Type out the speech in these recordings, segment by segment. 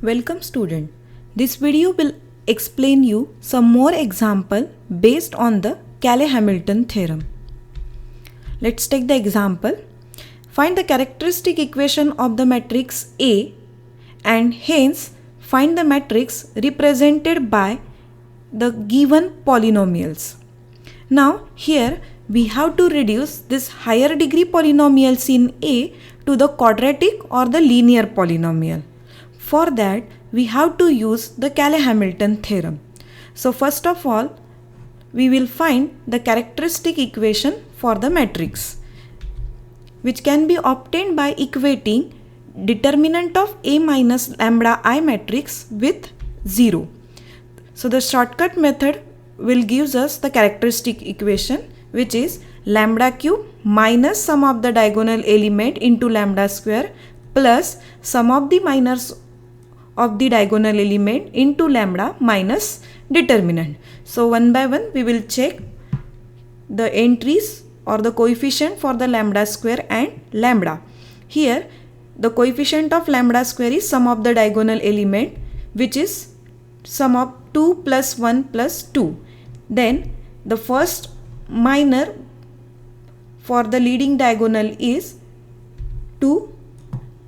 Welcome student. This video will explain you some more example based on the Cayley-Hamilton theorem. Let's take the example. Find the characteristic equation of the matrix A and hence find the matrix represented by the given polynomials. Now here we have to reduce this higher degree polynomials in A to the quadratic or the linear polynomial. For that, we have to use the Cayley-Hamilton theorem. So first of all, we will find the characteristic equation for the matrix, which can be obtained by equating determinant of A minus lambda I matrix with 0. So the shortcut method will give us the characteristic equation, which is lambda cube minus sum of the diagonal element into lambda square plus sum of the minors of the diagonal element into lambda minus determinant. So one by one we will check the entries or the coefficient for the lambda square and lambda. Here the coefficient of lambda square is sum of the diagonal element, which is sum of 2 plus 1 plus 2. Then the first minor for the leading diagonal is 2,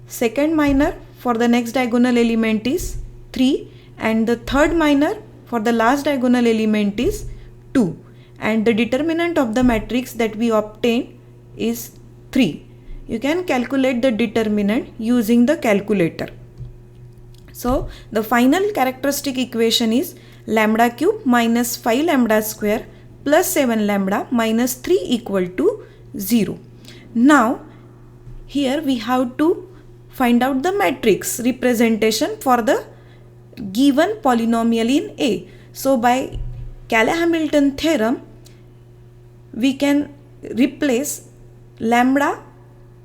second minor for the next diagonal element is 3, and the third minor for the last diagonal element is 2, and the determinant of the matrix that we obtain is 3. You can calculate the determinant using the calculator. So the final characteristic equation is lambda cube minus 5 lambda square plus 7 lambda minus 3 equal to 0. Now here we have to find out the matrix representation for the given polynomial in A. So by Cayley-Hamilton theorem, we can replace lambda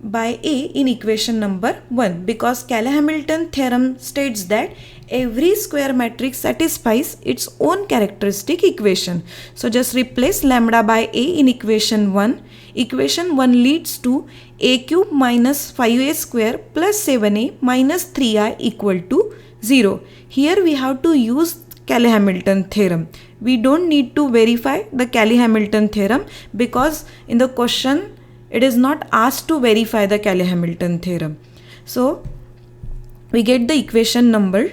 by A in equation number 1, because Cayley-Hamilton theorem states that every square matrix satisfies its own characteristic equation. So just replace lambda by A in equation 1. Equation 1 leads to A cube minus 5A square plus 7A minus 3I equal to 0. Here we have to use Cayley-Hamilton theorem. We don't need to verify the Cayley-Hamilton theorem because in the question it is not asked to verify the Cayley-Hamilton theorem. So we get the equation number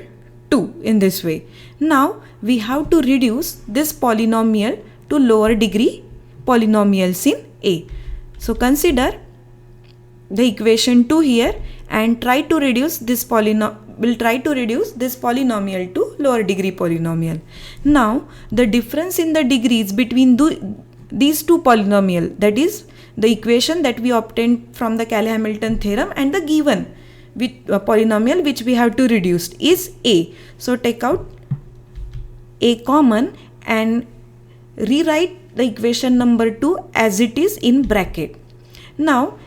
2 in this way. Now we have to reduce this polynomial to lower degree polynomials in A. So consider the equation 2 here and try to reduce this polynomial to lower degree polynomial. Now the difference in the degrees between these two polynomial, that is the equation that we obtained from the Cayley-Hamilton theorem and the given polynomial which we have to reduce, is A. So take out A common and rewrite the equation number 2 as it is in bracket. Now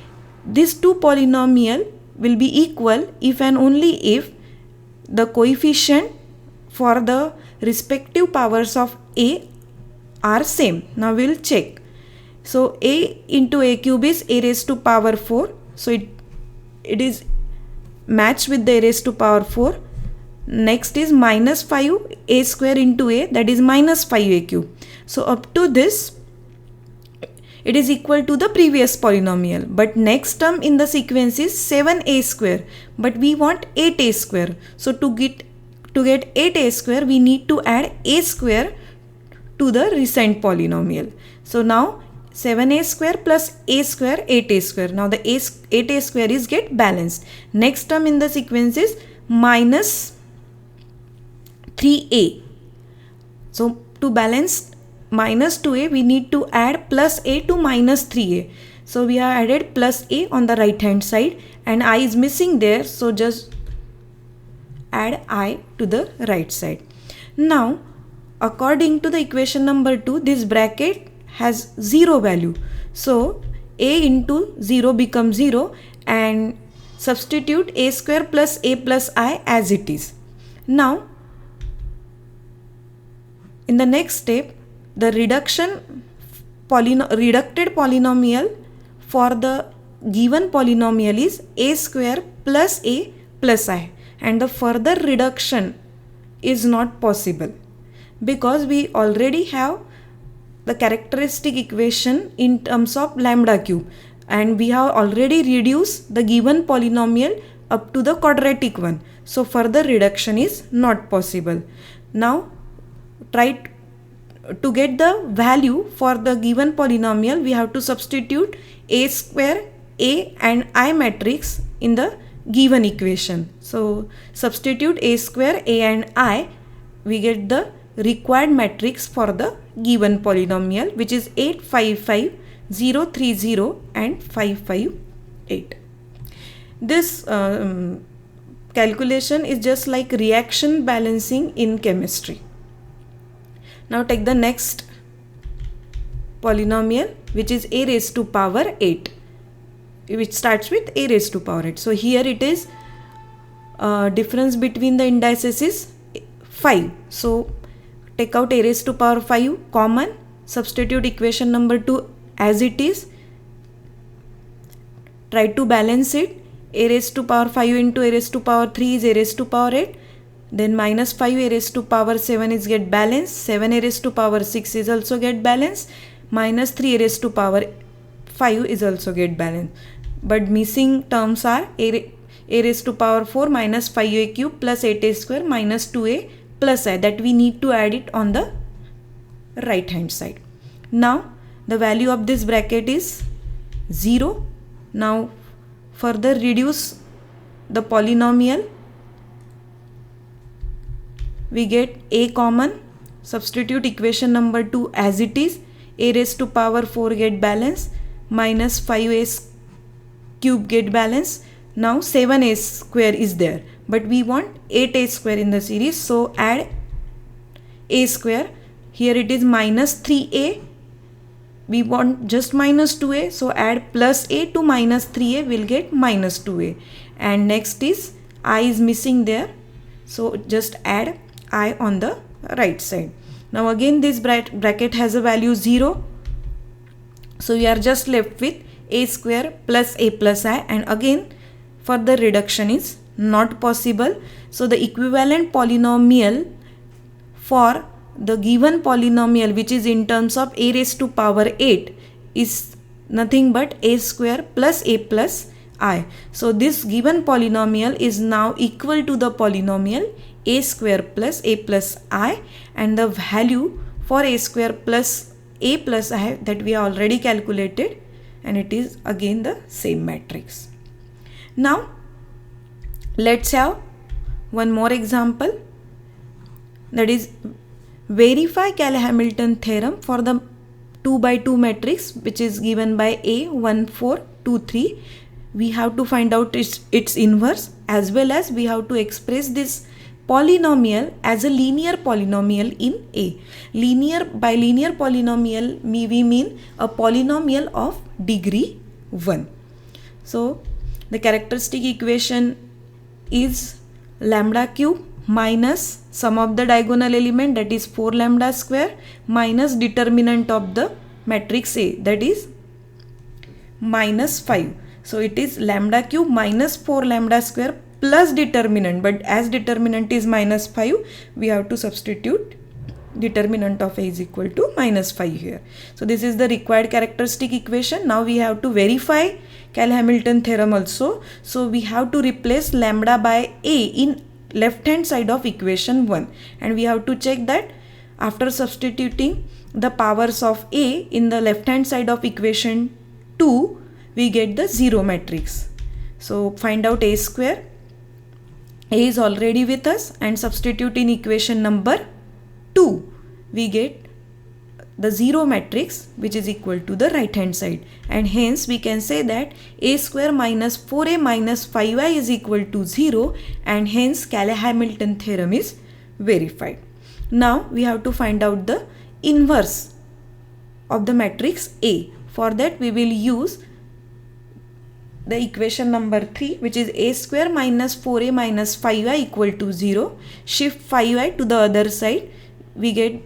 these two polynomial will be equal if and only if the coefficient for the respective powers of A are same. Now we will check. So A into A cube is A raised to power 4. So it is matched with the A raised to power 4. Next is minus 5 A square into A, that is minus 5A cube. So up to this it is equal to the previous polynomial, but next term in the sequence is 7A square, but we want 8A square. So to get 8A square we need to add A square to the recent polynomial. So now 7A square plus A square, 8A square. Now the 8A square is get balanced. Next term in the sequence is minus 3A. So to balance minus 2A, we need to add plus A to minus 3A. So we have added plus A on the right hand side and I is missing there. So just add I to the right side. Now according to the equation number 2, this bracket has 0 value. So A into 0 becomes 0 and substitute A square plus A plus I as it is. Now in the next step, the reducted polynomial for the given polynomial is A square plus A plus I. and the further reduction is not possible because we already have the characteristic equation in terms of lambda cube, and we have already reduced the given polynomial up to the quadratic one. So further reduction is not possible. Now try to get the value for the given polynomial. We have to substitute a square, a and I matrix in the given equation. So substitute a square, a and I, we get the required matrix for the given polynomial, which is 8, 5, 5, 0, 3, 0 and 5, 5, 8. This calculation is just like reaction balancing in chemistry. Now take the next polynomial, which is a raised to power 8, which starts with a raised to power 8. So here it is difference between the indices is 5. So take out a raised to power 5 common, substitute equation number 2 as it is, try to balance it. A raised to power 5 into a raised to power 3 is a raised to power 8, then minus 5 a raised to power 7 is get balanced, 7 a raised to power 6 is also get balanced, minus 3 a raised to power 5 is also get balanced, but missing terms are a raised to power 4 minus 5a cube plus 8a square minus 2a plus I, that we need to add it on the right hand side. Now the value of this bracket is 0. Now further reduce the polynomial, we get a common, substitute equation number 2 as it is, a raised to power 4 get balance, minus 5a cube get balance. Now 7a square is there, but we want 8a square in the series, so add a square. Here it is minus 3a, we want just minus 2a, so add plus a to minus 3a, will get minus 2a. And next is I is missing there, so just add I on the right side. Now again this bracket has a value 0, so we are just left with a square plus a plus I, and again further reduction is not possible. So the equivalent polynomial for the given polynomial, which is in terms of a raised to power 8, is nothing but a square plus a plus I. So this given polynomial is now equal to the polynomial a square plus a plus I, and the value for a square plus a plus I that we have already calculated, and it is again the same matrix. Now let's have one more example, that is verify Cayley-Hamilton theorem for the 2 by 2 matrix which is given by A 1 4 2 3. We have to find out its inverse, as well as we have to express this polynomial as a linear polynomial in A. By linear polynomial we mean a polynomial of degree 1. So the characteristic equation is lambda cube minus sum of the diagonal element, that is 4 lambda square, minus determinant of the matrix A, that is minus 5. So it is lambda cube minus 4 lambda square plus determinant, but as determinant is minus 5, we have to substitute determinant of A is equal to minus 5 here. So this is the required characteristic equation. Now we have to verify Cayley-Hamilton theorem also. So we have to replace lambda by A in left hand side of equation 1, and we have to check that after substituting the powers of A in the left hand side of equation 2, we get the 0 matrix. So find out A square. A is already with us, and substitute in equation number 2, we get the 0 matrix which is equal to the right hand side, and hence we can say that a square minus 4a minus 5i is equal to 0, and hence Cayley-Hamilton theorem is verified. Now we have to find out the inverse of the matrix A. For that we will use the equation number 3, which is a square minus 4a minus 5i equal to 0. Shift 5i to the other side, we get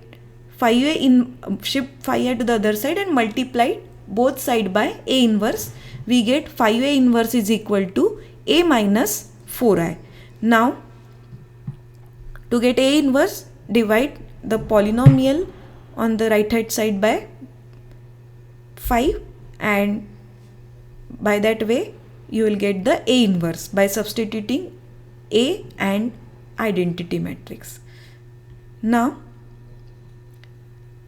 5a shift 5i to the other side and multiply both side by a inverse. We get 5a inverse is equal to a minus 4i. Now to get A inverse, divide the polynomial on the right hand side by 5, and by that way you will get the A inverse by substituting A and identity matrix. Now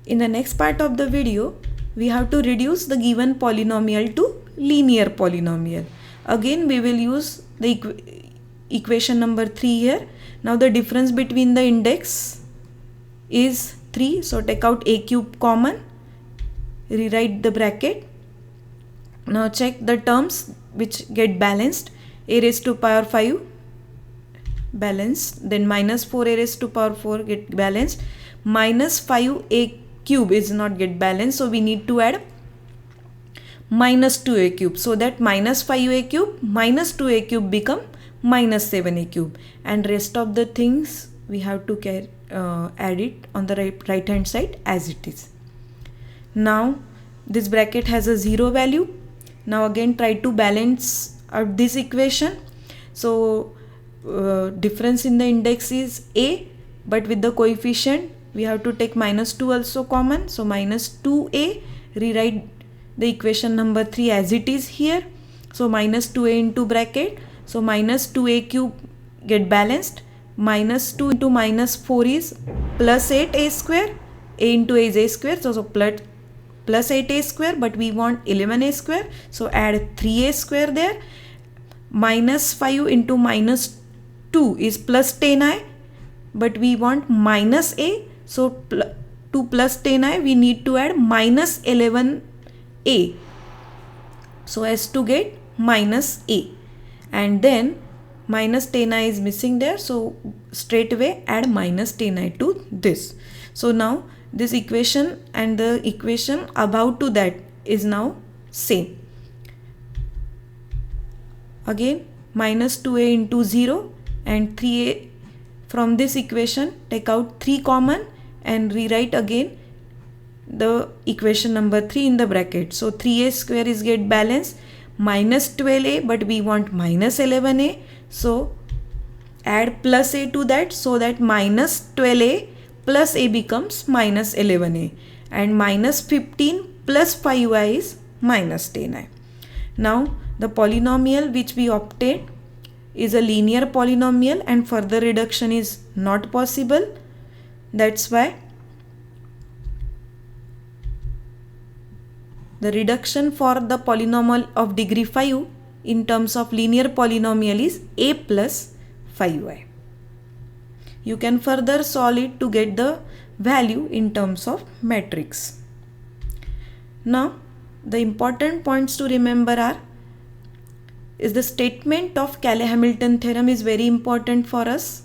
in the next part of the video, we have to reduce the given polynomial to linear polynomial. Again we will use the equation number 3 here. Now the difference between the index is 3, so take out a cube common, rewrite the bracket. Now check the terms which get balanced. A raised to power 5 balanced, then minus 4 a raised to power 4 get balanced, minus 5 a cube is not get balanced, so we need to add minus 2a cube, so that minus 5a cube minus 2a cube become minus 7a cube, and rest of the things we have to add it on the right hand side as it is. Now this bracket has a 0 value. Now again try to balance out this equation. So difference in the index is a, but with the coefficient we have to take minus 2 also common, so minus 2a, rewrite the equation number 3 as it is here, so minus 2a into bracket, so minus 2a cube get balanced, minus 2 into minus 4 is plus 8a square, a into a is a square, so plus 8a square, but we want 11a square, so add 3a square there, minus 5 into minus 2 is plus 10i, but we want minus a, so to plus 10i we need to add minus 11a, so as to get minus a, and then minus 10i is missing there, so straight away add minus 10i to this. So now this equation and the equation above to that is now same. Again minus 2a into 0 and 3a, from this equation take out 3 common and rewrite again the equation number 3 in the bracket. So 3a square is get balanced, minus 12a, but we want minus 11a, so add plus a to that, so that minus 12a plus a becomes minus 11a, and minus 15 plus 5i is minus 10i. Now the polynomial which we obtained is a linear polynomial and further reduction is not possible. That's why the reduction for the polynomial of degree 5 in terms of linear polynomial is a plus 5i. You can further solve it to get the value in terms of matrix. Now the important points to remember are is the statement of Cayley-Hamilton theorem is very important for us.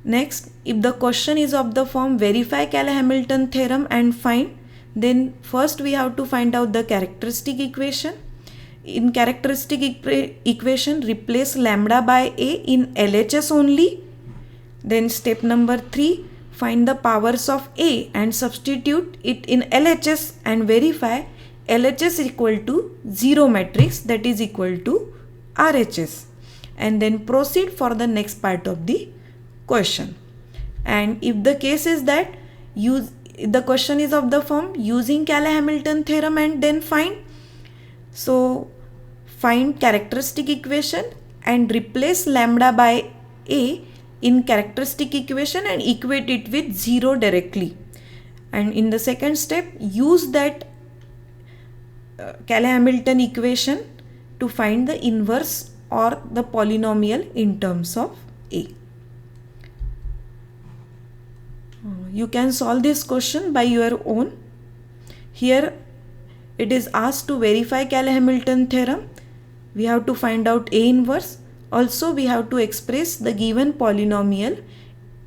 Next, if the question is of the form verify Cayley-Hamilton theorem and find, then first we have to find out the characteristic equation. In characteristic equation, replace lambda by a in LHS only. Then step number 3, find the powers of a and substitute it in LHS and verify LHS equal to 0 matrix, that is equal to RHS, and then proceed for the next part of the question. And if the case is that the question is of the form using Cayley-Hamilton theorem and then find, so find characteristic equation and replace lambda by a in characteristic equation and equate it with 0 directly. And in the second step, use that Cayley-Hamilton equation to find the inverse or the polynomial in terms of a. You can solve this question by your own. Here it is asked to verify Cayley-Hamilton theorem. We have to find out a inverse. Also we have to express the given polynomial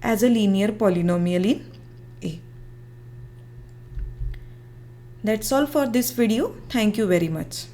as a linear polynomial in A. That's all for this video. Thank you very much.